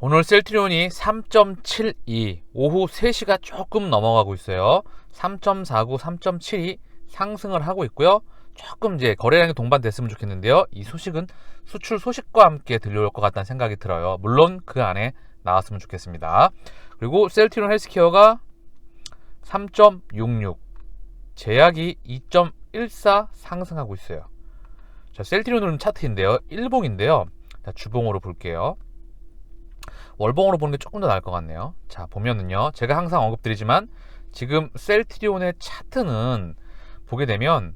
오늘 셀트리온이 3.72, 오후 3시가 조금 넘어가고 있어요. 3.49, 3.72 상승을 하고 있고요. 조금 이제 거래량이 동반됐으면 좋겠는데요. 이 소식은 수출 소식과 함께 들려올 것 같다는 생각이 들어요. 물론 그 안에 나왔으면 좋겠습니다. 그리고 셀트리온 헬스케어가 3.66, 제약이 2.14 상승하고 있어요. 자, 셀트리온은 차트인데요. 일봉인데요. 자, 주봉으로 볼게요. 월봉으로 보는 게 조금 더 나을 것 같네요. 자, 보면은요, 제가 항상 언급드리지만 지금 셀트리온의 차트는 보게 되면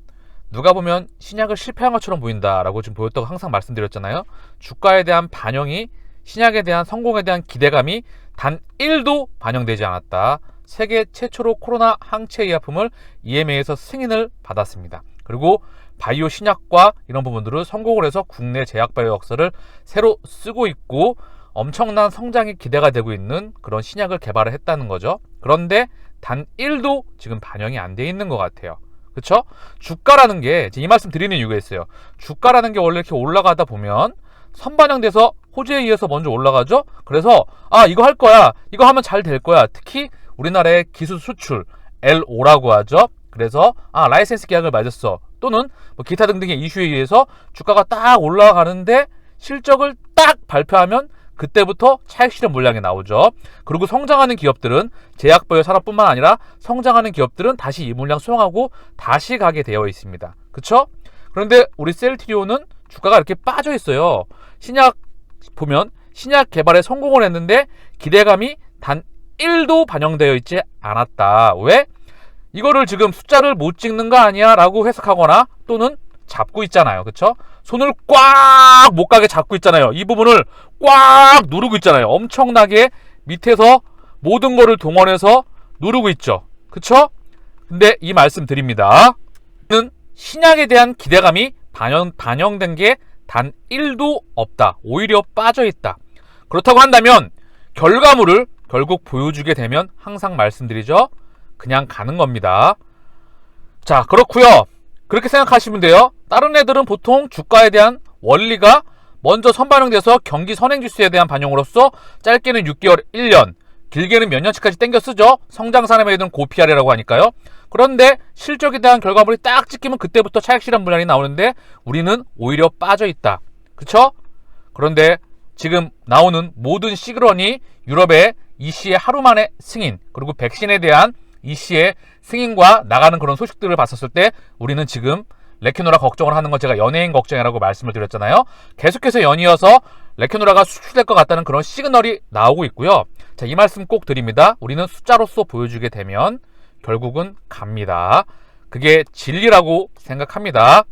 누가 보면 신약을 실패한 것처럼 보인다라고 지금 보였다고 항상 말씀드렸잖아요. 주가에 대한 반영이, 신약에 대한 성공에 대한 기대감이 단 1도 반영되지 않았다. 세계 최초로 코로나 항체 의약품을 EMA에서 승인을 받았습니다. 그리고 바이오 신약과 이런 부분들을 성공을 해서 국내 제약바이오 역사를 새로 쓰고 있고 엄청난 성장이 기대가 되고 있는 그런 신약을 개발을 했다는 거죠. 그런데 단 1도 지금 반영이 안 돼 있는 것 같아요. 그쵸? 주가라는 게, 이 말씀 드리는 이유가 있어요. 주가라는 게 원래 이렇게 올라가다 보면 선반영돼서 호재에 의해서 먼저 올라가죠. 그래서 이거 할 거야, 이거 하면 잘 될 거야. 특히 우리나라의 기술 수출 LO라고 하죠. 그래서 라이센스 계약을 맺었어, 또는 뭐 기타 등등의 이슈에 의해서 주가가 딱 올라가는데 실적을 딱 발표하면 그때부터 차익 실현 물량이 나오죠. 그리고 성장하는 기업들은, 제약바이오 산업뿐만 아니라 성장하는 기업들은 다시 이 물량 수용하고 다시 가게 되어 있습니다. 그쵸? 그런데 우리 셀트리온은 주가가 이렇게 빠져 있어요. 신약 보면 신약 개발에 성공을 했는데 기대감이 단 1도 반영되어 있지 않았다. 왜? 이거를 지금 숫자를 못 찍는 거 아니야? 라고 해석하거나, 또는 잡고 있잖아요. 그쵸? 손을 꽉 못 가게 잡고 있잖아요. 이 부분을 꽉 누르고 있잖아요. 엄청나게 밑에서 모든 거를 동원해서 누르고 있죠. 그쵸? 근데 이 말씀 드립니다. 신약에 대한 기대감이 반영된 게 단 1도 없다. 오히려 빠져 있다. 그렇다고 한다면 결과물을 결국 보여주게 되면 항상 말씀드리죠. 그냥 가는 겁니다. 자, 그렇고요. 그렇게 생각하시면 돼요. 다른 애들은 보통 주가에 대한 원리가 먼저 선반영돼서 경기 선행지수에 대한 반영으로서 짧게는 6개월, 1년, 길게는 몇 년치까지 땡겨 쓰죠. 성장산업에 있는 고PR이라고 하니까요. 그런데 실적에 대한 결과물이 딱 찍히면 그때부터 차익 실현 물량이 나오는데 우리는 오히려 빠져 있다. 그쵸? 그런데 지금 나오는 모든 시그널이 유럽의 EC의 하루 만에 승인, 그리고 백신에 대한 EC의 승인과 나가는 그런 소식들을 봤었을 때 우리는 지금 레케노라 걱정을 하는 건 제가 연예인 걱정이라고 말씀을 드렸잖아요. 계속해서 연이어서 레케노라가 수출될 것 같다는 그런 시그널이 나오고 있고요. 자, 이 말씀 꼭 드립니다. 우리는 숫자로서 보여주게 되면 결국은 갑니다. 그게 진리라고 생각합니다.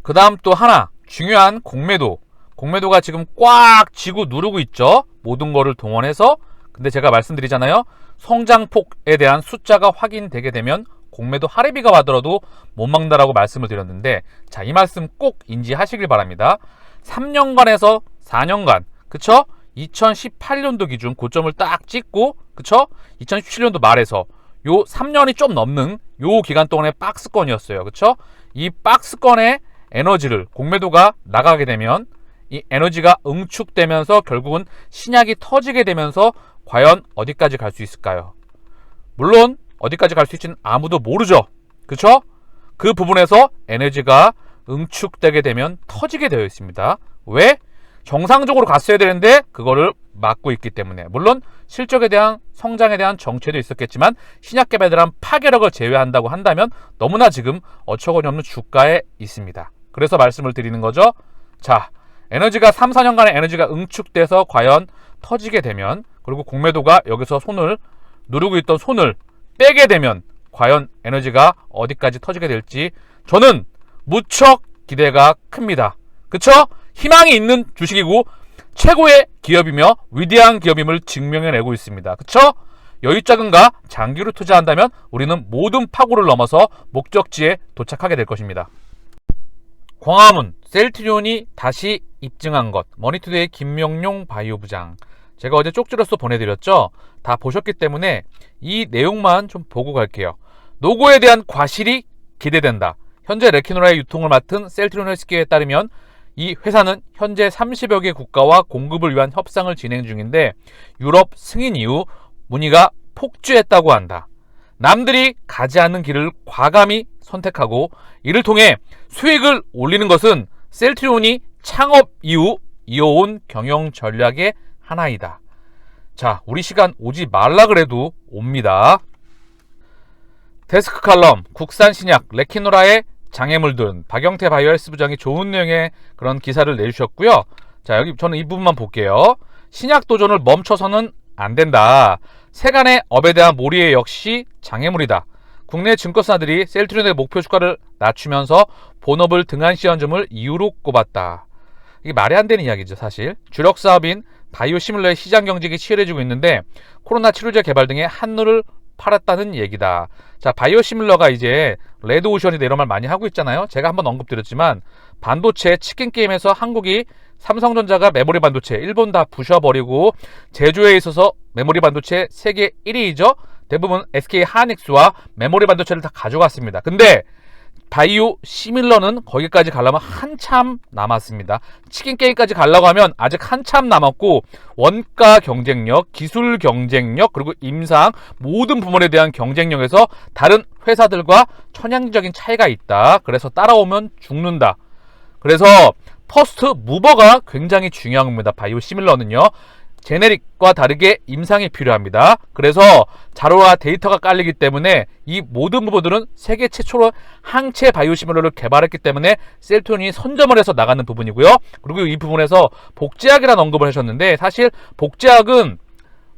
그 다음 또 하나 중요한 공매도가 지금 꽉 쥐고 누르고 있죠. 모든 거를 동원해서. 근데 제가 말씀드리잖아요. 성장폭에 대한 숫자가 확인되게 되면 공매도 할애비가 와더라도 못 막는다라고 말씀을 드렸는데, 자, 이 말씀 꼭 인지하시길 바랍니다. 3년간에서 4년간, 그쵸? 2018년도 기준 고점을 딱 찍고, 그쵸? 2017년도 말에서 요 3년이 좀 넘는 요 기간 동안의 박스권이었어요. 그쵸? 이 박스권의 에너지를 공매도가 나가게 되면 이 에너지가 응축되면서 결국은 신약이 터지게 되면서 과연 어디까지 갈 수 있을까요? 물론 어디까지 갈 수 있지는 아무도 모르죠. 그쵸? 그 부분에서 에너지가 응축되게 되면 터지게 되어 있습니다. 왜? 정상적으로 갔어야 되는데 그거를 막고 있기 때문에. 물론 실적에 대한, 성장에 대한 정체도 있었겠지만 신약 개발에 대한 파괴력을 제외한다고 한다면 너무나 지금 어처구니 없는 주가에 있습니다. 그래서 말씀을 드리는 거죠. 자, 에너지가 3, 4년간의 에너지가 응축돼서 과연 터지게 되면, 그리고 공매도가 여기서 손을 누르고 있던 손을 빼게 되면 과연 에너지가 어디까지 터지게 될지 저는 무척 기대가 큽니다. 그쵸? 희망이 있는 주식이고 최고의 기업이며 위대한 기업임을 증명해내고 있습니다. 그쵸? 여유자금과 장기로 투자한다면 우리는 모든 파고를 넘어서 목적지에 도착하게 될 것입니다. 광화문 셀트리온이 다시 입증한 것, 머니투데이 김명용 바이오 부장. 제가 어제 쪽지로서 보내드렸죠. 다 보셨기 때문에 이 내용만 좀 보고 갈게요. 노고에 대한 과실이 기대된다. 현재 레키노라의 유통을 맡은 셀트리온 헬스케어에 따르면 이 회사는 현재 30여 개 국가와 공급을 위한 협상을 진행 중인데 유럽 승인 이후 문의가 폭주했다고 한다. 남들이 가지 않는 길을 과감히 선택하고 이를 통해 수익을 올리는 것은 셀트리온이 창업 이후 이어온 경영 전략의 하나이다. 자, 우리 시간 오지 말라 그래도 옵니다. 데스크 칼럼, 국산 신약, 레키노라의 장애물든 박영태 바이오헬스 부장이 좋은 내용의 그런 기사를 내주셨고요. 자, 여기 저는 이 부분만 볼게요. 신약 도전을 멈춰서는 안 된다. 세간의 업에 대한 몰이에 역시 장애물이다. 국내 증권사들이 셀트리온의 목표 주가를 낮추면서 본업을 등한시한 점을 이유로 꼽았다. 이게 말이 안 되는 이야기죠, 사실. 주력 사업인 바이오 시뮬러의 시장 경쟁이 치열해지고 있는데 코로나 치료제 개발 등에 한눈을 팔았다는 얘기다. 자, 바이오 시뮬러가 이제 레드오션이다 이런 말 많이 하고 있잖아요. 제가 한번 언급드렸지만 반도체 치킨 게임에서 한국이 삼성전자가 메모리 반도체 일본 다 부셔버리고 제조에 있어서 메모리 반도체 세계 1위이죠. 대부분 SK 하이닉스와 메모리 반도체를 다 가져갔습니다. 근데 바이오 시밀러는 거기까지 가려면 한참 남았습니다. 치킨 게임까지 가려고 하면 아직 한참 남았고 원가 경쟁력, 기술 경쟁력, 그리고 임상 모든 부문에 대한 경쟁력에서 다른 회사들과 천양적인 차이가 있다. 그래서 따라오면 죽는다. 그래서 퍼스트 무버가 굉장히 중요한 겁니다. 바이오 시밀러는요. 제네릭과 다르게 임상이 필요합니다. 그래서 자료와 데이터가 깔리기 때문에 이 모든 부분들은 세계 최초로 항체 바이오시밀러를 개발했기 때문에 셀트리온이 선점을 해서 나가는 부분이고요. 그리고 이 부분에서 복제약이라는 언급을 하셨는데 사실 복제약은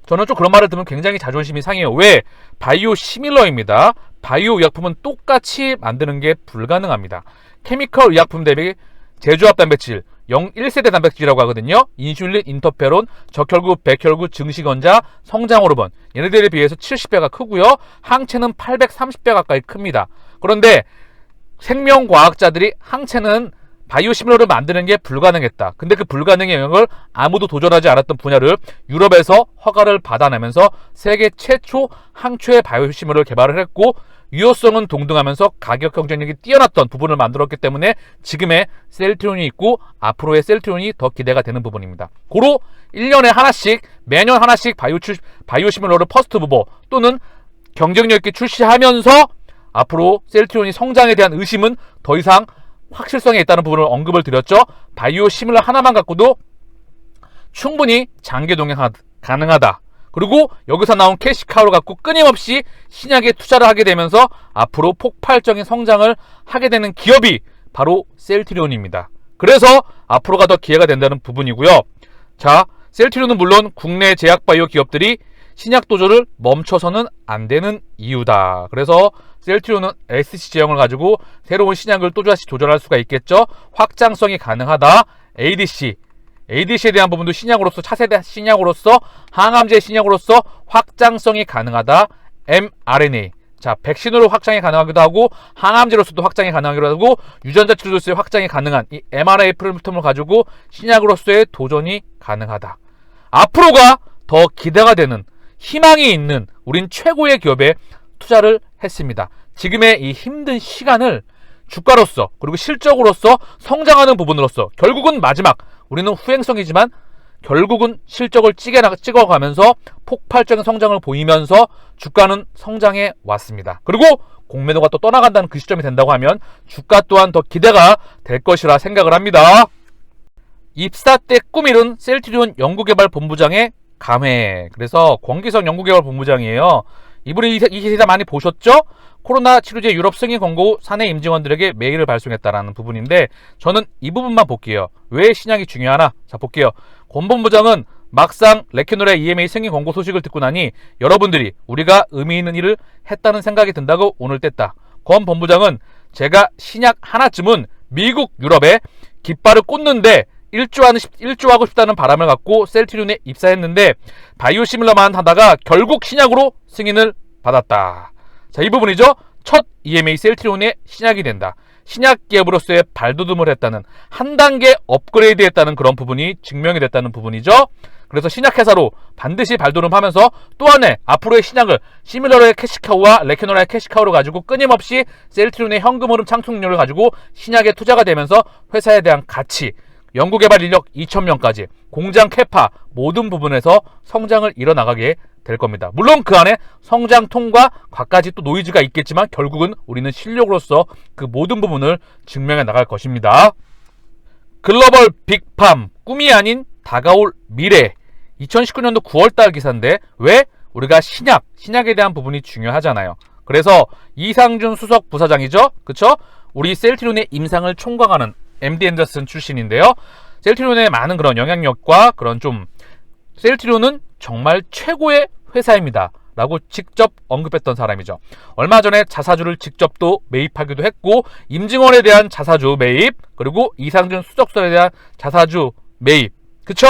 저는 좀 그런 말을 들으면 굉장히 자존심이 상해요. 왜? 바이오시밀러입니다. 바이오 의약품은 똑같이 만드는 게 불가능합니다. 케미컬 의약품 대비 제조합 단백질 1세대 단백질이라고 하거든요. 인슐린, 인터페론, 적혈구, 백혈구, 증식원자, 성장호르몬 얘네들에 비해서 70배가 크고요. 항체는 830배 가까이 큽니다. 그런데 생명과학자들이 항체는 바이오시밀러를 만드는 게 불가능했다. 근데 그 불가능의 영역을 아무도 도전하지 않았던 분야를 유럽에서 허가를 받아내면서 세계 최초 항체 바이오시밀러를 개발을 했고 유효성은 동등하면서 가격 경쟁력이 뛰어났던 부분을 만들었기 때문에 지금의 셀트리온이 있고 앞으로의 셀트리온이 더 기대가 되는 부분입니다. 고로 1년에 하나씩 매년 하나씩 바이오시밀러를 퍼스트 무버 또는 경쟁력 있게 출시하면서 앞으로 셀트리온이 성장에 대한 의심은 더 이상 확실성에 있다는 부분을 언급을 드렸죠. 바이오시밀러 하나만 갖고도 충분히 장기 동행 가능하다. 그리고 여기서 나온 캐시카우를 갖고 끊임없이 신약에 투자를 하게 되면서 앞으로 폭발적인 성장을 하게 되는 기업이 바로 셀트리온입니다. 그래서 앞으로가 더 기회가 된다는 부분이고요. 자, 셀트리온은 물론 국내 제약바이오 기업들이 신약 도전을 멈춰서는 안 되는 이유다. 그래서 셀트리온은 SC 제형을 가지고 새로운 신약을 또 다시 도전할 수가 있겠죠. 확장성이 가능하다. ADC에 대한 부분도 신약으로서 차세대 신약으로서 항암제 신약으로서 확장성이 가능하다. mRNA 자 백신으로 확장이 가능하기도 하고 항암제로서도 확장이 가능하기도 하고 유전자 치료로서의 확장이 가능한 이 mRNA 플랫폼을 가지고 신약으로서의 도전이 가능하다. 앞으로가 더 기대가 되는 희망이 있는 우린 최고의 기업에 투자를 했습니다. 지금의 이 힘든 시간을 주가로서 그리고 실적으로서 성장하는 부분으로서 결국은 마지막 우리는 후행성이지만 결국은 실적을 찍어가면서 폭발적인 성장을 보이면서 주가는 성장해 왔습니다. 그리고 공매도가 또 떠나간다는 그 시점이 된다고 하면 주가 또한 더 기대가 될 것이라 생각을 합니다. 입사 때 꿈이룬 셀트리온 연구개발본부장의 감회. 그래서 권기석 연구개발본부장이에요. 이분이 이 기사 많이 보셨죠? 코로나 치료제 유럽 승인 권고 후 사내 임직원들에게 메일을 발송했다라는 부분인데 저는 이 부분만 볼게요. 왜 신약이 중요하나? 자 볼게요. 권 본부장은 막상 레키노라 EMA 승인 권고 소식을 듣고 나니 여러분들이 우리가 의미 있는 일을 했다는 생각이 든다고 오늘 뗐다. 권 본부장은 제가 신약 하나쯤은 미국, 유럽에 깃발을 꽂는데 일조하고 싶다는 바람을 갖고 셀트리온에 입사했는데 바이오시밀러만 하다가 결국 신약으로 승인을 받았다. 자, 이 부분이죠. 첫 EMA 셀트리온의 신약이 된다. 신약 기업으로서의 발돋움을 했다는 한 단계 업그레이드 했다는 그런 부분이 증명이 됐다는 부분이죠. 그래서 신약회사로 반드시 발돋움하면서 또 하나의 앞으로의 신약을 시밀러의 캐시카우와 레키노라의 캐시카우를 가지고 끊임없이 셀트리온의 현금 흐름 창출력을 가지고 신약에 투자가 되면서 회사에 대한 가치 연구개발 인력 2,000명까지 공장 캐파 모든 부분에서 성장을 이뤄나가게 될 겁니다. 물론 그 안에 성장통과 갖가지 또 노이즈가 있겠지만 결국은 우리는 실력으로서 그 모든 부분을 증명해 나갈 것입니다. 글로벌 빅팜, 꿈이 아닌 다가올 미래. 2019년도 9월달 기사인데 왜? 우리가 신약에 대한 부분이 중요하잖아요. 그래서 이상준 수석 부사장이죠. 그쵸? 우리 셀트리온의 임상을 총괄하는 MD 앤더슨 출신인데요. 셀트리온의 많은 그런 영향력과 그런 좀 셀트리온은 정말 최고의 회사입니다 라고 직접 언급했던 사람이죠. 얼마 전에 자사주를 직접 또 매입하기도 했고 임증원에 대한 자사주 매입 그리고 이상준 수석설에 대한 자사주 매입 그쵸?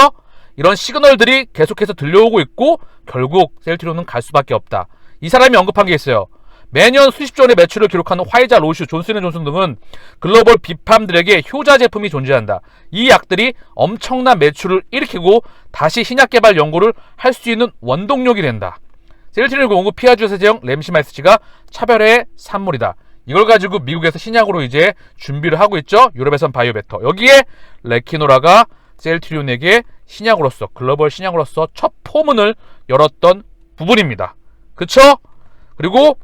이런 시그널들이 계속해서 들려오고 있고 결국 셀트리온은 갈 수밖에 없다. 이 사람이 언급한 게 있어요. 매년 수십조 원의 매출을 기록하는 화이자, 로슈, 존슨앤존슨 등은 글로벌 빅팜들에게 효자 제품이 존재한다. 이 약들이 엄청난 매출을 일으키고 다시 신약 개발 연구를 할 수 있는 원동력이 된다. 셀트리온 공급 피아주 세제형 램시마이스치가 차별화의 산물이다. 이걸 가지고 미국에서 신약으로 이제 준비를 하고 있죠. 유럽에선 바이오베터. 여기에 레키노라가 셀트리온에게 신약으로서 글로벌 신약으로서 첫 포문을 열었던 부분입니다. 그쵸? 그리고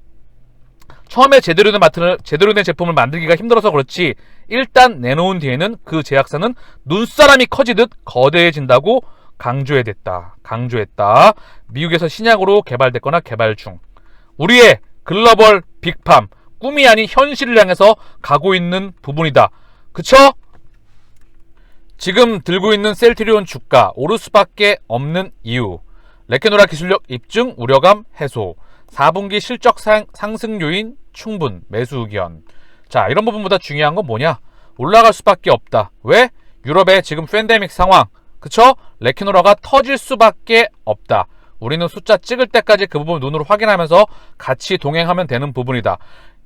처음에 제대로 된 제품을 만들기가 힘들어서 그렇지 일단 내놓은 뒤에는 그 제약사는 눈사람이 커지듯 거대해진다고 강조했다. 미국에서 신약으로 개발됐거나 개발 중. 우리의 글로벌 빅팜, 꿈이 아닌 현실을 향해서 가고 있는 부분이다. 그쵸? 지금 들고 있는 셀트리온 주가 오를 수밖에 없는 이유. 레케노라 기술력 입증, 우려감 해소. 4분기 실적 상승 요인 충분, 매수 의견. 자, 이런 부분보다 중요한 건 뭐냐? 올라갈 수밖에 없다. 왜? 유럽의 지금 팬데믹 상황. 그쵸? 레키노라가 터질 수밖에 없다. 우리는 숫자 찍을 때까지 그 부분 눈으로 확인하면서 같이 동행하면 되는 부분이다.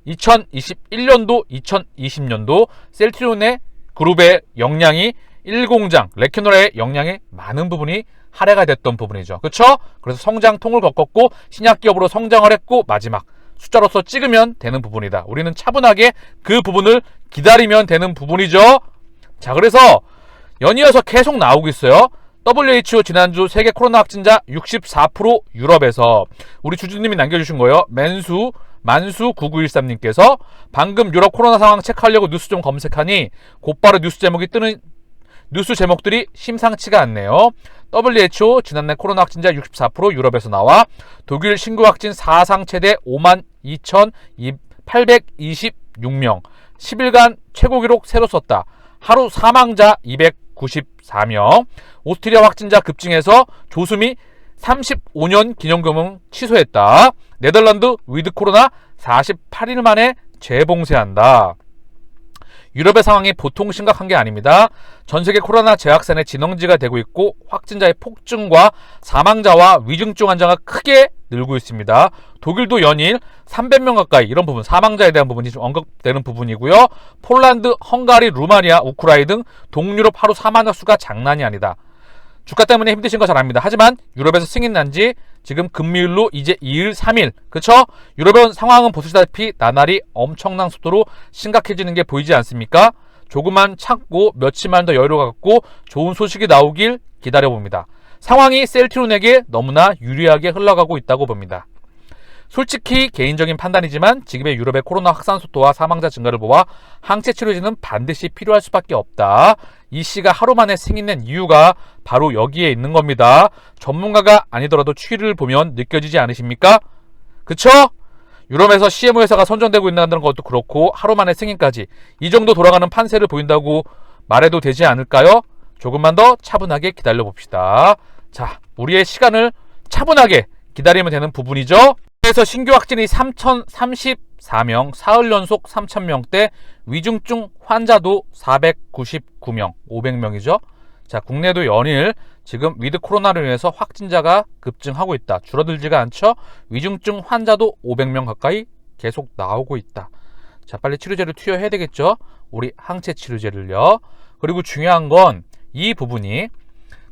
2021년도, 2020년도 셀트리온의 그룹의 역량이 1공장, 레키노라의 역량이 많은 부분이 할애가 됐던 부분이죠. 그쵸? 그래서 성장통을 겪었고 신약기업으로 성장을 했고 마지막 숫자로서 찍으면 되는 부분이다. 우리는 차분하게 그 부분을 기다리면 되는 부분이죠. 자, 그래서 연이어서 계속 나오고 있어요. WHO 지난주 세계 코로나 확진자 64% 유럽에서 우리 주주님이 남겨주신 거예요. 만수 9913님께서 방금 유럽 코로나 상황 체크하려고 뉴스 좀 검색하니 곧바로 뉴스 제목들이 심상치가 않네요. WHO 지난해 코로나 확진자 64% 유럽에서 나와 독일 신규 확진 사상 최대 52,826명 10일간 최고 기록 새로 썼다. 하루 사망자 294명 오스트리아 확진자 급증해서 조수미 35년 기념금은 취소했다. 네덜란드 위드 코로나 48일 만에 재봉쇄한다. 유럽의 상황이 보통 심각한 게 아닙니다. 전세계 코로나 재확산의 진원지가 되고 있고 확진자의 폭증과 사망자와 위중증 환자가 크게 늘고 있습니다. 독일도 연일 300명 가까이 이런 부분 사망자에 대한 부분이 좀 언급되는 부분이고요. 폴란드, 헝가리, 루마니아, 우크라이나 등 동유럽 하루 사망자 수가 장난이 아니다. 주가 때문에 힘드신 거 잘 압니다. 하지만 유럽에서 승인 난 지 지금 금요일로 이제 2일, 3일. 그쵸? 유럽의 상황은 보시다시피 나날이 엄청난 속도로 심각해지는 게 보이지 않습니까? 조금만 참고 며칠만 더 여유를 갖고 좋은 소식이 나오길 기다려봅니다. 상황이 셀트리온에게 너무나 유리하게 흘러가고 있다고 봅니다. 솔직히 개인적인 판단이지만 지금의 유럽의 코로나 확산 속도와 사망자 증가를 보아 항체 치료제는 반드시 필요할 수밖에 없다. 이 씨가 하루 만에 승인된 이유가 바로 여기에 있는 겁니다. 전문가가 아니더라도 추이를 보면 느껴지지 않으십니까? 그쵸? 유럽에서 CMO 회사가 선정되고 있다는 것도 그렇고 하루 만에 승인까지 이 정도 돌아가는 판세를 보인다고 말해도 되지 않을까요? 조금만 더 차분하게 기다려 봅시다. 자, 우리의 시간을 차분하게 기다리면 되는 부분이죠. 그래서 신규 확진이 3,034명, 사흘 연속 3,000명대, 위중증 환자도 499명, 500명이죠. 자, 국내도 연일 지금 위드 코로나로 인해서 확진자가 급증하고 있다. 줄어들지가 않죠. 위중증 환자도 500명 가까이 계속 나오고 있다. 자, 빨리 치료제를 투여해야 되겠죠. 우리 항체 치료제를요. 그리고 중요한 건 이 부분이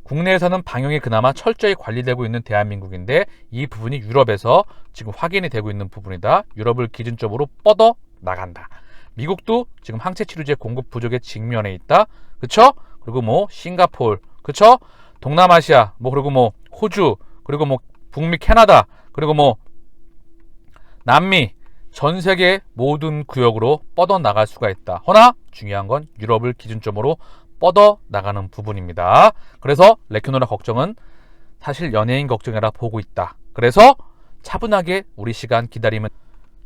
국내에서는 방역이 그나마 철저히 관리되고 있는 대한민국인데 이 부분이 유럽에서 지금 확인이 되고 있는 부분이다. 유럽을 기준점으로 뻗어 나간다. 미국도 지금 항체 치료제 공급 부족에 직면해 있다. 그쵸? 그리고 뭐 싱가폴, 그쵸? 동남아시아, 뭐 그리고 뭐 호주, 그리고 뭐 북미 캐나다, 그리고 뭐 남미, 전 세계 모든 구역으로 뻗어 나갈 수가 있다. 허나 중요한 건 유럽을 기준점으로 뻗어 나가는 부분입니다. 그래서 레퀴노라 걱정은 사실 연예인 걱정이라 보고 있다. 그래서 차분하게 우리 시간 기다리면,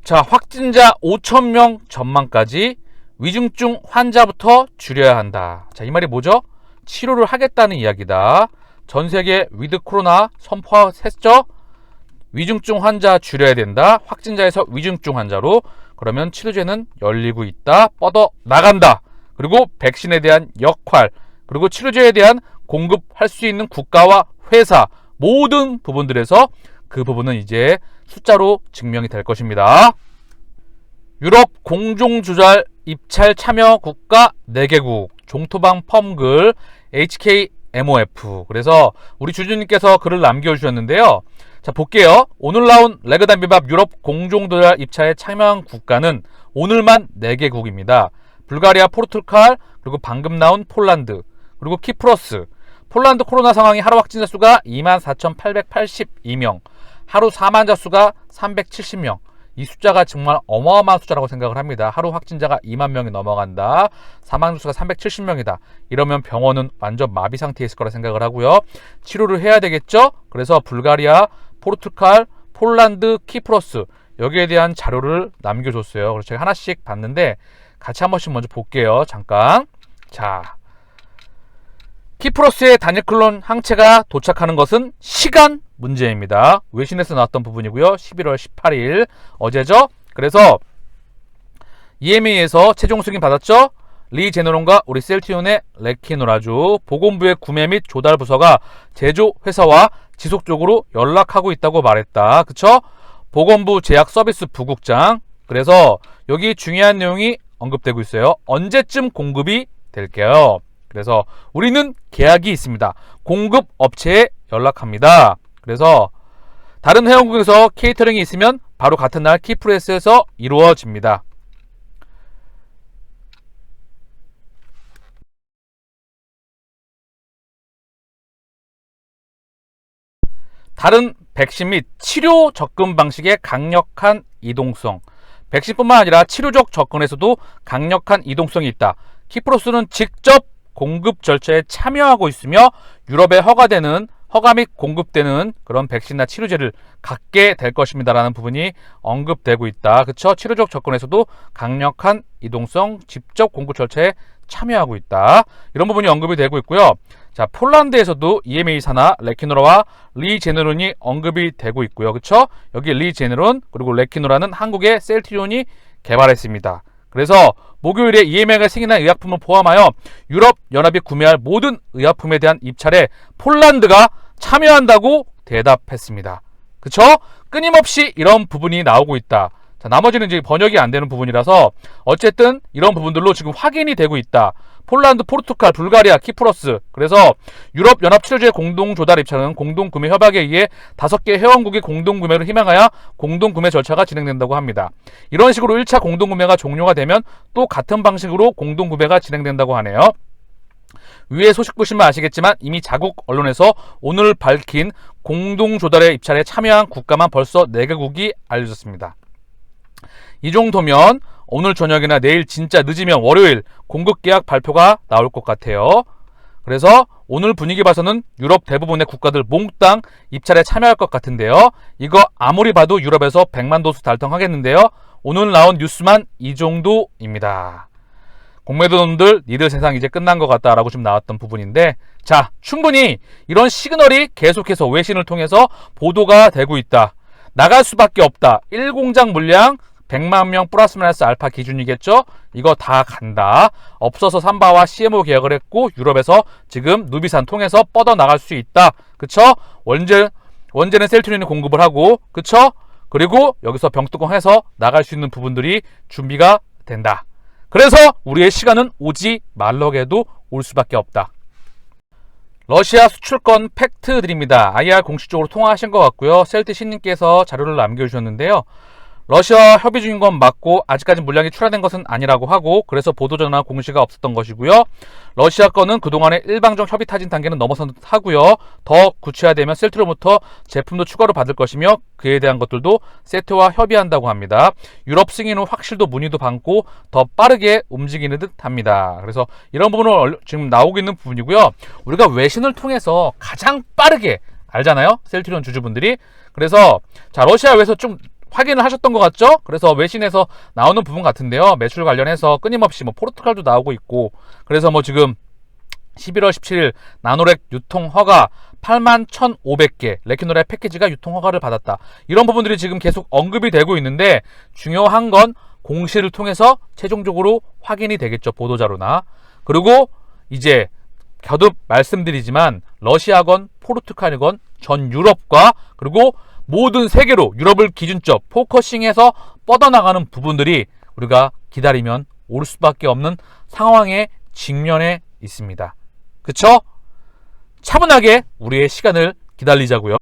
자, 확진자 5,000명 전망까지 위중증 환자부터 줄여야 한다. 자, 이 말이 뭐죠? 치료를 하겠다는 이야기다. 전 세계 위드 코로나 선포했죠? 위중증 환자 줄여야 된다. 확진자에서 위중증 환자로. 그러면 치료제는 열리고 있다. 뻗어 나간다. 그리고 백신에 대한 역할, 그리고 치료제에 대한 공급할 수 있는 국가와 회사, 모든 부분들에서 그 부분은 이제 숫자로 증명이 될 것입니다. 유럽 공종조달 입찰 참여 국가 4개국, 종토방 펌글, HKMOF. 그래서 우리 주주님께서 글을 남겨주셨는데요. 자, 볼게요. 오늘 나온 레그단비밥 유럽 공종조달 입찰에 참여한 국가는 오늘만 4개국입니다. 불가리아, 포르투갈, 그리고 방금 나온 폴란드, 그리고 키프러스. 폴란드 코로나 상황이 하루 확진자 수가 24,882명, 하루 사망자 수가 370명. 이 숫자가 정말 어마어마한 숫자라고 생각을 합니다. 하루 확진자가 2만 명이 넘어간다. 사망자 수가 370명이다. 이러면 병원은 완전 마비 상태에 있을 거라 생각을 하고요. 치료를 해야 되겠죠? 그래서 불가리아, 포르투갈, 폴란드, 키프러스, 여기에 대한 자료를 남겨줬어요. 그래서 제가 하나씩 봤는데 같이 한 번씩 먼저 볼게요. 잠깐. 자, 키프러스의 다니클론 항체가 도착하는 것은 시간 문제입니다. 외신에서 나왔던 부분이고요. 11월 18일 어제죠. 그래서 EMA에서 최종 승인 받았죠. 리제네론과 우리 셀트리온의 레퀴노라주 보건부의 구매 및 조달 부서가 제조 회사와 지속적으로 연락하고 있다고 말했다. 그쵸? 보건부 제약 서비스 부국장. 그래서 여기 중요한 내용이 언급되고 있어요. 언제쯤 공급이 될게요. 그래서 우리는 계약이 있습니다. 공급 업체에 연락합니다. 그래서 다른 회원국에서 케이터링이 있으면 바로 같은 날 키프레스에서 이루어집니다. 다른 백신 및 치료 접근 방식의 강력한 이동성. 백신뿐만 아니라 치료적 접근에서도 강력한 이동성이 있다. 키프로스는 직접 공급 절차에 참여하고 있으며 유럽에 허가 및 공급되는 그런 백신이나 치료제를 갖게 될 것입니다 라는 부분이 언급되고 있다. 그쵸? 치료적 접근에서도 강력한 이동성, 직접 공급 절차에 참여하고 있다. 이런 부분이 언급이 되고 있고요. 자, 폴란드에서도 EMA사나 레퀴노라와 리제네론이 언급이 되고 있고요. 그쵸? 여기 리제네론 그리고 레퀴노라는 한국의 셀트리온이 개발했습니다. 그래서 목요일에 EMA가 승인한 의약품을 포함하여 유럽 연합이 구매할 모든 의약품에 대한 입찰에 폴란드가 참여한다고 대답했습니다. 그쵸? 끊임없이 이런 부분이 나오고 있다. 자, 나머지는 이제 번역이 안 되는 부분이라서 어쨌든 이런 부분들로 지금 확인이 되고 있다. 폴란드, 포르투갈, 불가리아, 키프러스. 그래서 유럽 연합 치료제 공동 조달 입찰은 공동 구매 협약에 의해 5개 회원국이 공동 구매를 희망하여 공동 구매 절차가 진행된다고 합니다. 이런 식으로 1차 공동 구매가 종료가 되면 또 같은 방식으로 공동 구매가 진행된다고 하네요. 위에 소식 보시면 아시겠지만 이미 자국 언론에서 오늘 밝힌 공동 조달의 입찰에 참여한 국가만 벌써 4개국이 알려졌습니다. 이 정도면 오늘 저녁이나 내일 진짜 늦으면 월요일 공급 계약 발표가 나올 것 같아요. 그래서 오늘 분위기 봐서는 유럽 대부분의 국가들 몽땅 입찰에 참여할 것 같은데요. 이거 아무리 봐도 유럽에서 100만 도수 달성하겠는데요. 오늘 나온 뉴스만 이 정도입니다. 공매도놈들 니들 세상 이제 끝난 것 같다라고 좀 나왔던 부분인데, 자, 충분히 이런 시그널이 계속해서 외신을 통해서 보도가 되고 있다. 나갈 수밖에 없다. 1공장 물량 100만 명 플러스 마이너스 알파 기준이겠죠? 이거 다 간다. 없어서 삼바와 CMO 계약을 했고 유럽에서 지금 누비산 통해서 뻗어나갈 수 있다. 그쵸? 원제는 셀트리온이 공급을 하고, 그쵸? 그리고 여기서 병뚜껑 해서 나갈 수 있는 부분들이 준비가 된다. 그래서 우리의 시간은 오지 말럭에도 올 수밖에 없다. 러시아 수출권 팩트 드립니다. IR 공식적으로 통화하신 것 같고요. 셀트 신님께서 자료를 남겨주셨는데요. 러시아 협의 중인 건 맞고 아직까지 물량이 출하된 것은 아니라고 하고, 그래서 보도전화 공시가 없었던 것이고요. 러시아 건은 그동안의 일방적 협의 타진 단계는 넘어선 듯하고요. 더 구체화되면 셀트리온부터 제품도 추가로 받을 것이며 그에 대한 것들도 세트와 협의한다고 합니다. 유럽 승인 후 확실도 문의도 받고 더 빠르게 움직이는 듯합니다. 그래서 이런 부분은 지금 나오고 있는 부분이고요. 우리가 외신을 통해서 가장 빠르게 알잖아요, 셀트리온 주주분들이. 그래서 자, 러시아에서 좀 확인을 하셨던 것 같죠? 그래서 외신에서 나오는 부분 같은데요. 매출 관련해서 끊임없이 뭐 포르투갈도 나오고 있고, 그래서 뭐 지금 11월 17일 나노렉 유통 허가 81,500개 레키노렉 패키지가 유통 허가를 받았다. 이런 부분들이 지금 계속 언급이 되고 있는데, 중요한 건 공시를 통해서 최종적으로 확인이 되겠죠, 보도자료나. 그리고 이제 거듭 말씀드리지만 러시아건 포르투갈건 전 유럽과 그리고 모든 세계로 유럽을 기준점 포커싱해서 뻗어나가는 부분들이 우리가 기다리면 올 수밖에 없는 상황에 직면해 있습니다. 그쵸? 차분하게 우리의 시간을 기다리자고요.